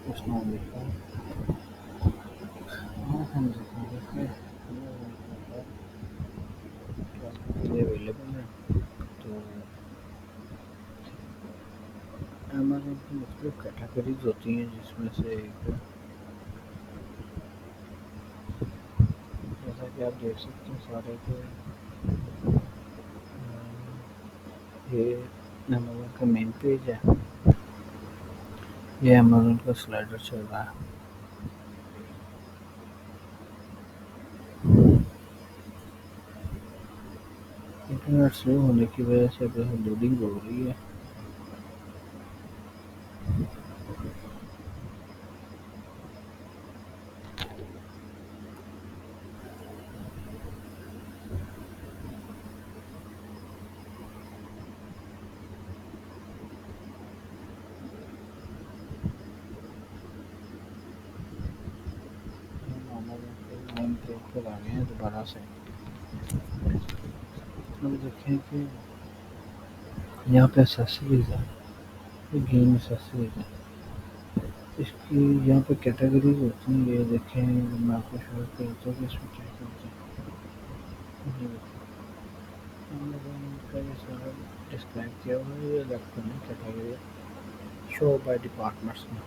उसने देखा। हाँ, हम देखेंगे इसमें अमेज़न के ऊपर क्या क्या चीज़ें अवेलेबल हैं। तो अमेज़न की मुख्तलिफ़ कैटेगरीज़ होती हैं जिसमें से एक, जैसा कि आप देख सकते हैं सारे के ये अमेज़न का मेन पेज है। ये अमेज़न का स्लाइडर चल रहा है। इंटरनेट स्लो होने की वजह से जो है लोडिंग हो रही है। हम अमेज़न के मेन पेज पर आ गए हैं दोबारा से। अब देखें कि यहाँ पे एक्सेसरीज़ है, ये गेम एक्सेसरीज़ है। इसकी यहाँ पे कैटेगरीज़ होती हैं। ये देखें, मैं आपको शो करता हूँ कि इसमें क्या करते हैं। ये देखिए, अमेज़न का ये सारा डिस्क्राइब किया हुआ है। ये electronic category show by departments में।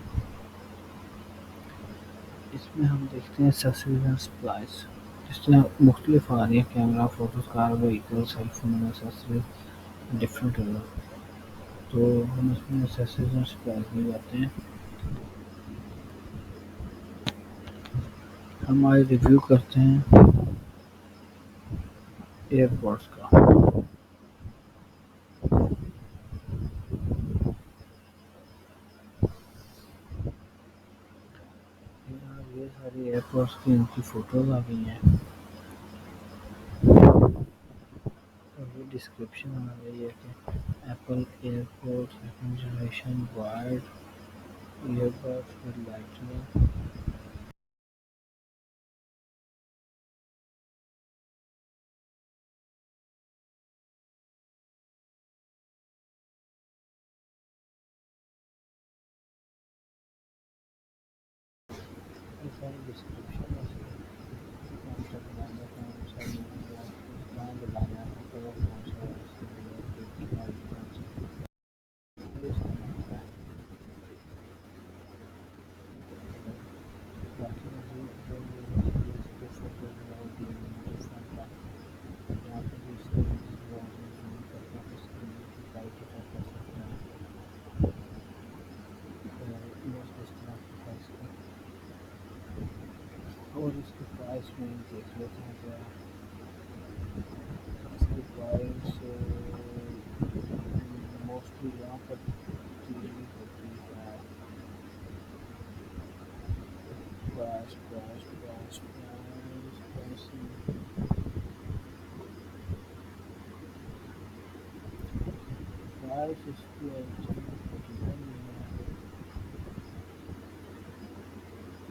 इसमें हम देखते हैं एक्सेसरीज एंड सप्लाइज, जिसमें मुख्तलिफ आ रही है camera, photos, car, vehicle, cellphone accessories, different है। तो हम इसमें एक्सेसरीज एंड सप्लाइज में जाते हैं। हम आज रिव्यू करते हैं एयरपोर्ट्स का। ये सारी एयरपोर्ट्स की इनकी फ़ोटोज़ आ गई हैं और ये डिस्क्रिप्शन आ गई है कि Apple airport second generation wired earbuds with lightning. ये सारी डिस्क्रिप्शन है इसकी, कौन सा बनाना, कौन सा नहीं, कहाँ बनाना है, कलर कौन सा है, इसकी प्राइस कौन सा है, ये सब मिलता है। बाकी मज़ीद जो ये इसके फोटो वगैरह दी हुई हैं डिफरेंट है। यहाँ पे भी इसकी जूम करके आप स्क्रीन की क्वालिटी चेक कर सकते हैं। बस इस तरह की है इसकी। और इसकी प्राइस में देख लेते हैं क्या इसकी प्राइस। मोस्टली यहाँ पर दी होती है price price price price price इसकी